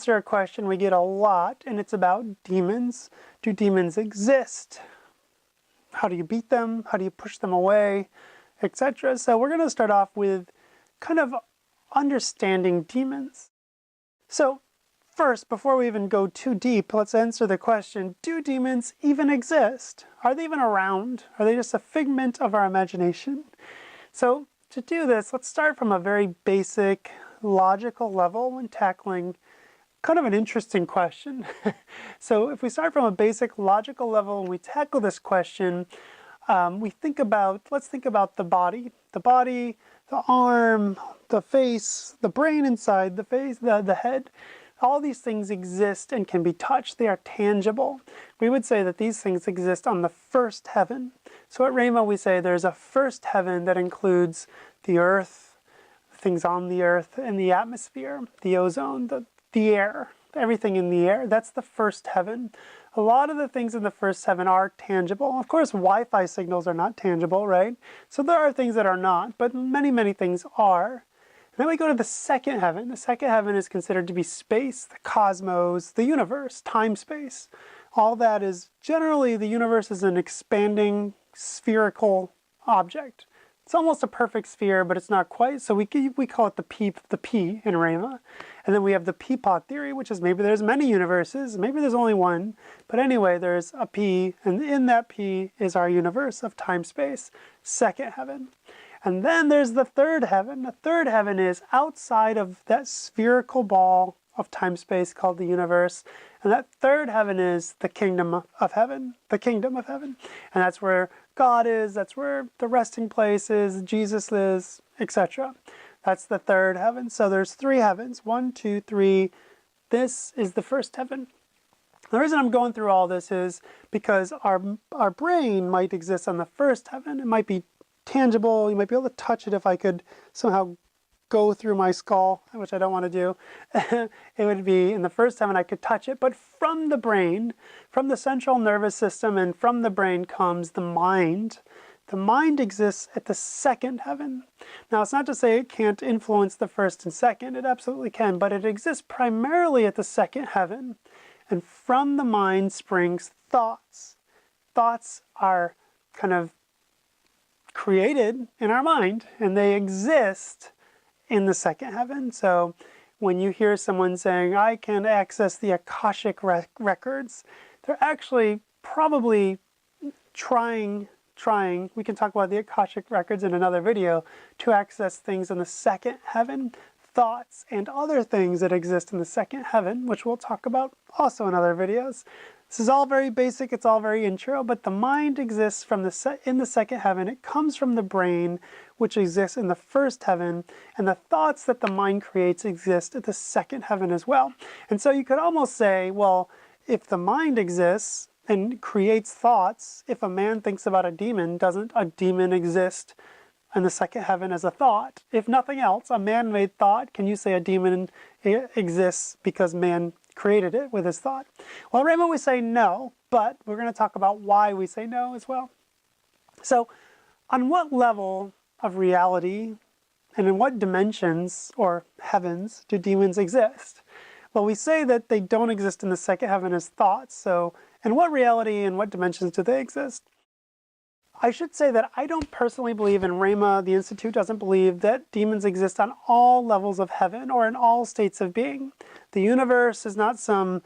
answer a question we get a lot, and it's about demons. Do demons exist? How do you beat them? How do you push them away? Etc. So we're going to start off with kind of understanding demons. So first, before we even go too deep, let's answer the question, do demons even exist? Are they even around? Are they just a figment of our imagination? So to do this, let's start from a very basic, logical level when tackling kind of an interesting question. So if we start from a basic logical level and we tackle this question, let's think about the body, the arm, the face, the brain inside the face, the head. All these things exist and can be touched. They are tangible. We would say that these things exist on the first heaven. So at Rhema, we say there's a first heaven that includes the earth, things on the earth, and the atmosphere, the ozone, the air, everything in the air. That's the first heaven. A lot of the things in the first heaven are tangible. Of course, Wi-Fi signals are not tangible, right? So there are things that are not, but many, many things are. And then we go to the second heaven. The second heaven is considered to be space, the cosmos, the universe, time-space. All that is generally, the universe is an expanding spherical object. It's almost a perfect sphere, but it's not quite. So we call it the P in Rhema. And then we have the P-pod theory, which is maybe there's many universes, maybe there's only one. But anyway, there's a P, and in that P is our universe of time-space, second heaven. And then there's the third heaven. The third heaven is outside of that spherical ball of time-space called the universe. And that third heaven is the kingdom of heaven, the kingdom of heaven. And that's where God is, that's where the resting place is, Jesus is, etc. That's the third heaven. So there's three heavens, 1, 2, 3. This is the first heaven. The reason I'm going through all this is because our brain might exist on the first heaven. It might be tangible. You might be able to touch it if I could somehow go through my skull, which I don't want to do. It would be in the first heaven I could touch it. But from the brain, from the central nervous system and from the brain comes the mind. The mind exists at the second heaven. Now, it's not to say it can't influence the first and second. It absolutely can, but it exists primarily at the second heaven. And from the mind springs thoughts. Thoughts are kind of created in our mind, and they exist in the second heaven. So when you hear someone saying, I can access the Akashic records, they're actually probably trying, we can talk about the Akashic records in another video, to access things in the second heaven, thoughts and other things that exist in the second heaven, which we'll talk about also in other videos. This is all very basic, it's all very intro, but the mind exists in the second heaven. It comes from the brain, which exists in the first heaven, and the thoughts that the mind creates exist at the second heaven as well. And so you could almost say, well, if the mind exists and creates thoughts, if a man thinks about a demon, doesn't a demon exist in the second heaven as a thought? If nothing else, a man-made thought, can you say a demon exists because man created it with his thought? Well, Rhema, we say no, but we're going to talk about why we say no as well. So, on what level of reality and in what dimensions or heavens do demons exist? Well, we say that they don't exist in the second heaven as thoughts. So, in what reality and what dimensions do they exist? I should say that I don't personally believe, in Rhema, the Institute doesn't believe that demons exist on all levels of heaven or in all states of being. The universe is not some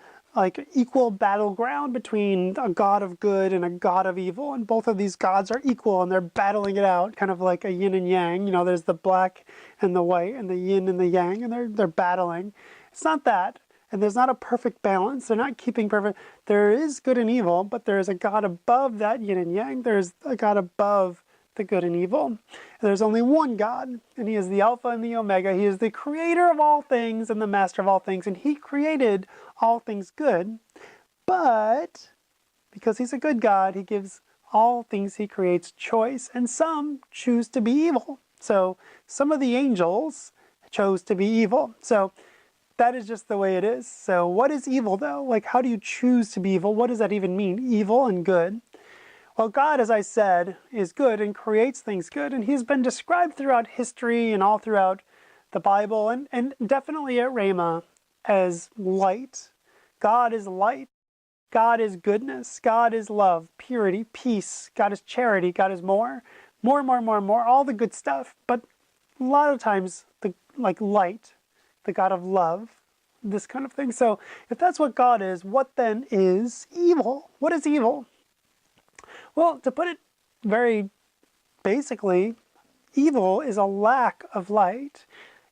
equal battleground between a god of good and a god of evil, and both of these gods are equal and they're battling it out, kind of like a yin and yang. You know, there's the black and the white and the yin and the yang, and they're battling. It's not that. And there's not a perfect balance. They're not keeping perfect. There is good and evil, but there is a God above that yin and yang. There's a God above the good and evil. And there's only one God, and He is the Alpha and the Omega. He is the creator of all things and the master of all things, and He created all things good. But because He's a good God, He gives all things He creates choice, and some choose to be evil. So some of the angels chose to be evil. So that is just the way it is. So what is evil, though? Like, how do you choose to be evil? What does that even mean, evil and good? Well, God, as I said, is good and creates things good, and He's been described throughout history and all throughout the Bible, and definitely at Rhema as light. God is light. God is goodness. God is love, purity, peace. God is charity. God is more, all the good stuff. But a lot of times, like light, the God of love, this kind of thing. So if that's what God is, what then is evil? What is evil? Well, to put it very basically, evil is a lack of light.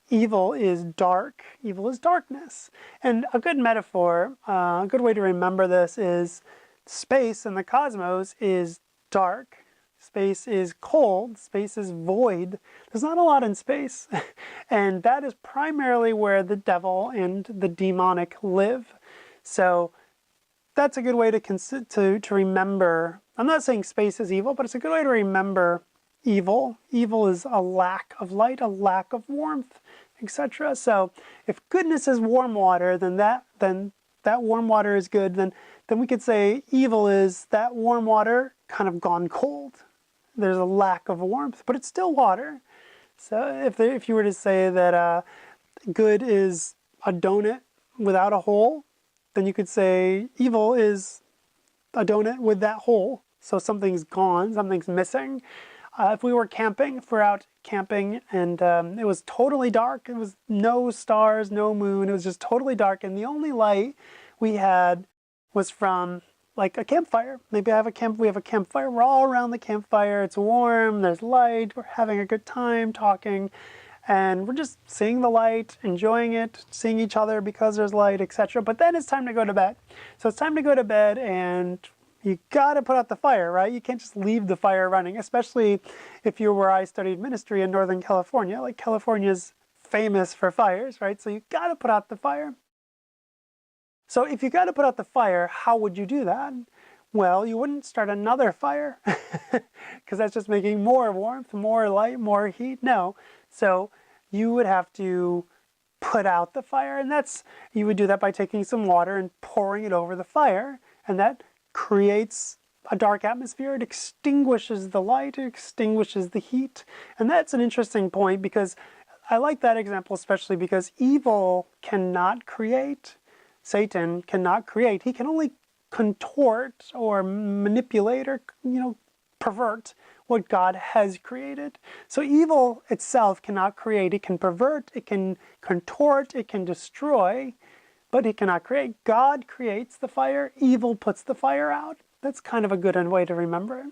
Evil is dark. Evil is darkness. And a good metaphor, a good way to remember this is space in the cosmos is dark. Space is cold. Space is void. There's not a lot in space. And that is primarily where the devil and the demonic live. So that's a good way to remember. I'm not saying space is evil, but it's a good way to remember evil. Evil is a lack of light, a lack of warmth, etc. So if goodness is warm water, then that warm water is good. Then we could say evil is that warm water kind of gone cold. There's a lack of warmth, but it's still water. So if you were to say that good is a donut without a hole, then you could say evil is a donut with that hole. So something's gone, something's missing. If we were camping, if we're out camping and it was totally dark, it was no stars, no moon, it was just totally dark, and the only light we had was from like a campfire. Maybe we have a campfire, we're all around the campfire, it's warm, there's light, we're having a good time talking, and we're just seeing the light, enjoying it, seeing each other because there's light, etc. But then it's time to go to bed. So it's time to go to bed, and you gotta put out the fire, right? You can't just leave the fire running, especially if you're where I studied ministry in Northern California. Like California's famous for fires, right? So you gotta put out the fire. So if you gotta put out the fire, how would you do that? Well, you wouldn't start another fire because that's just making more warmth, more light, more heat. No. So you would have to put out the fire, and you would do that by taking some water and pouring it over the fire, and that creates a dark atmosphere. It extinguishes the light, it extinguishes the heat. And that's an interesting point, because I like that example especially because evil cannot create. Satan cannot create. He can only contort or manipulate or pervert what God has created. So evil itself cannot create. It can pervert, it can contort, it can destroy, but it cannot create. God creates the fire, evil puts the fire out. That's kind of a good way to remember it.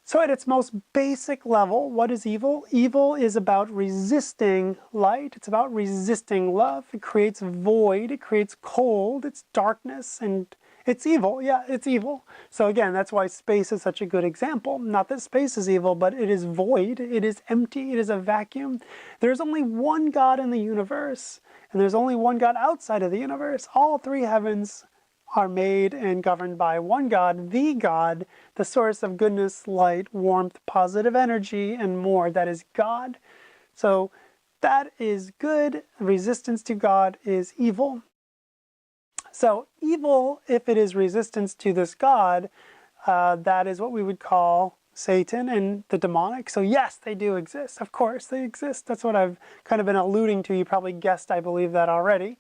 So at its most basic level, what is evil? Evil is about resisting light. It's about resisting love. It creates void. It creates cold. It's darkness, and it's evil. Yeah, it's evil. So again, that's why space is such a good example. Not that space is evil, but it is void. It is empty. It is a vacuum. There's only one God in the universe, and there's only one God outside of the universe. All three heavens are made and governed by one God, the source of goodness, light, warmth, positive energy, and more. That is God. So that is good. Resistance to God is evil. So evil, if it is resistance to this God, that is what we would call Satan and the demonic. So yes, they do exist. Of course they exist. That's what I've kind of been alluding to. You probably guessed I believe that already.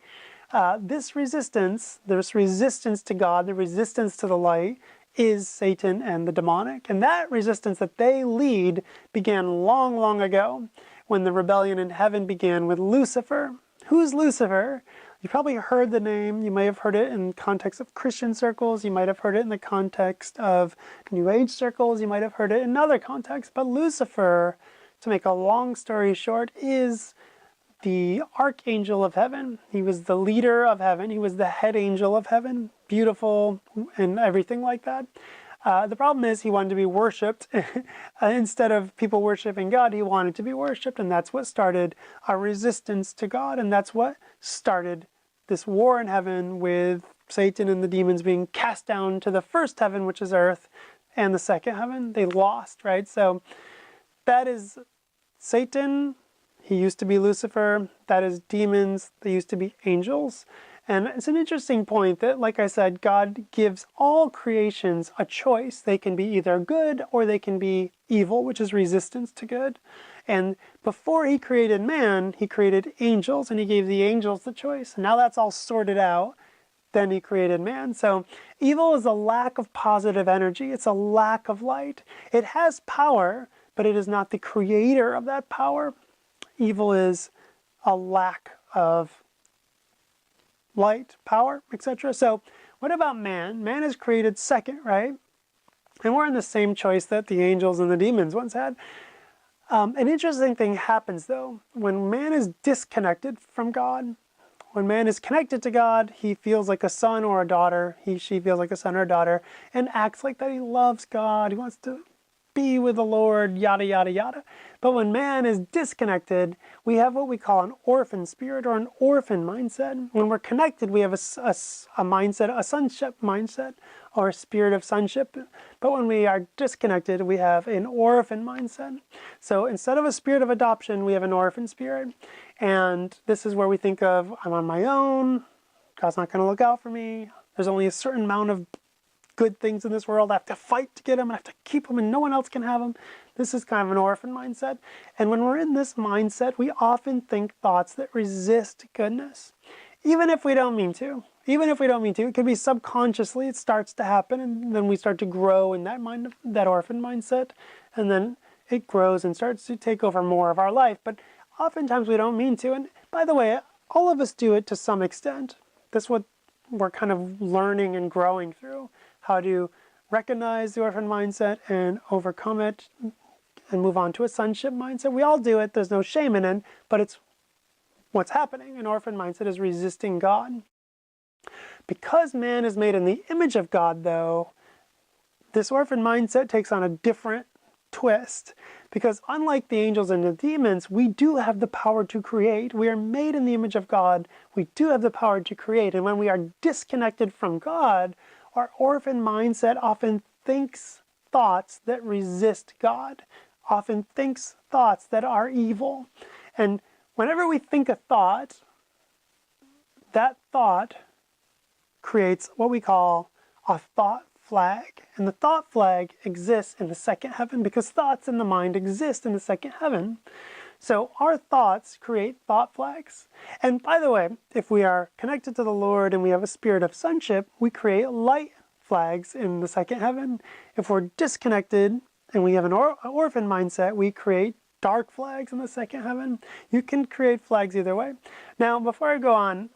This resistance to God, the resistance to the light, is Satan and the demonic. And that resistance that they lead began long, long ago when the rebellion in heaven began with Lucifer. Who's Lucifer? You probably heard the name. You may have heard it in context of Christian circles. You might have heard it in the context of New Age circles. You might have heard it in other contexts. But Lucifer, to make a long story short, is the archangel of heaven. He was the leader of heaven. He was the head angel of heaven, beautiful and everything like that. The problem is he wanted to be worshipped. Instead of people worshiping God, he wanted to be worshipped, and that's what started a resistance to God, and that's what started this war in heaven with Satan and the demons being cast down to the first heaven, which is earth, and the second heaven. They lost, right? So that is Satan. He used to be Lucifer. That is demons. They used to be angels. And it's an interesting point that, like I said, God gives all creations a choice. They can be either good or they can be evil, which is resistance to good. And before he created man, he created angels, and he gave the angels the choice. And now that's all sorted out. Then he created man. So evil is a lack of positive energy. It's a lack of light. It has power, but it is not the creator of that power. Evil is a lack of light, power, etc. So what about man? Man is created second, right? And we're in the same choice that the angels and the demons once had. An interesting thing happens, though. When man is disconnected from God, when man is connected to God, he feels like a son or a daughter. She feels like a son or a daughter and acts like that he loves God. He wants to be with the Lord, yada, yada, yada. But when man is disconnected, we have what we call an orphan spirit or an orphan mindset. When we're connected, we have a mindset, a sonship mindset or a spirit of sonship. But when we are disconnected, we have an orphan mindset. So instead of a spirit of adoption, we have an orphan spirit. And this is where we think of, I'm on my own, God's not going to look out for me, there's only a certain amount of good things in this world, I have to fight to get them, I have to keep them, and no one else can have them. This is kind of an orphan mindset. And when we're in this mindset, we often think thoughts that resist goodness, even if we don't mean to. Even if we don't mean to, it could be subconsciously, it starts to happen, and then we start to grow in that orphan mindset, and then it grows and starts to take over more of our life. But oftentimes we don't mean to. And by the way, all of us do it to some extent. That's what we're kind of learning and growing through. How to recognize the orphan mindset and overcome it and move on to a sonship mindset. We all do it. There's no shame in it, but it's what's happening. An orphan mindset is resisting God. Because man is made in the image of God, though, this orphan mindset takes on a different twist. Because unlike the angels and the demons, we do have the power to create. We are made in the image of God. We do have the power to create. And when we are disconnected from God, our orphan mindset often thinks thoughts that resist God, often thinks thoughts that are evil. And whenever we think a thought, that thought creates what we call a thought flag. And the thought flag exists in the second heaven because thoughts in the mind exist in the second heaven. So our thoughts create thought flags. And by the way, if we are connected to the Lord and we have a spirit of sonship, we create light flags in the second heaven. If we're disconnected and we have an orphan mindset, we create dark flags in the second heaven. You can create flags either way. Now, before I go on,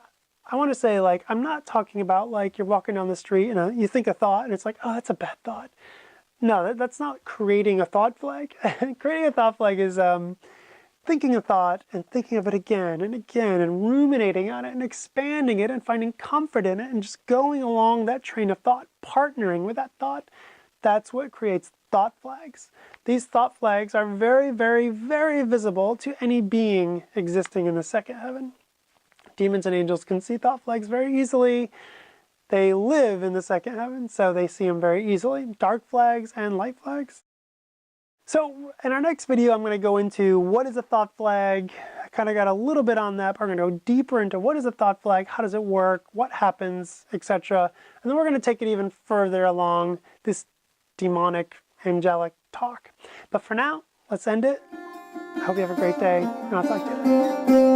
I want to say, I'm not talking about you're walking down the street and you think a thought and it's like, oh, that's a bad thought. No, that's not creating a thought flag. Creating a thought flag is thinking a thought and thinking of it again and again and ruminating on it and expanding it and finding comfort in it and just going along that train of thought, partnering with that thought. That's what creates thought flags. These thought flags are very, very, very visible to any being existing in the second heaven. Demons and angels can see thought flags very easily. They live in the second heaven, so they see them very easily. Dark flags and light flags. So in our next video, I'm going to go into what is a thought flag. I kind of got a little bit on that, but we're going to go deeper into what is a thought flag, how does it work, what happens, etc. And then we're going to take it even further along this demonic, angelic talk. But for now, let's end it. I hope you have a great day, and I'll talk to you later.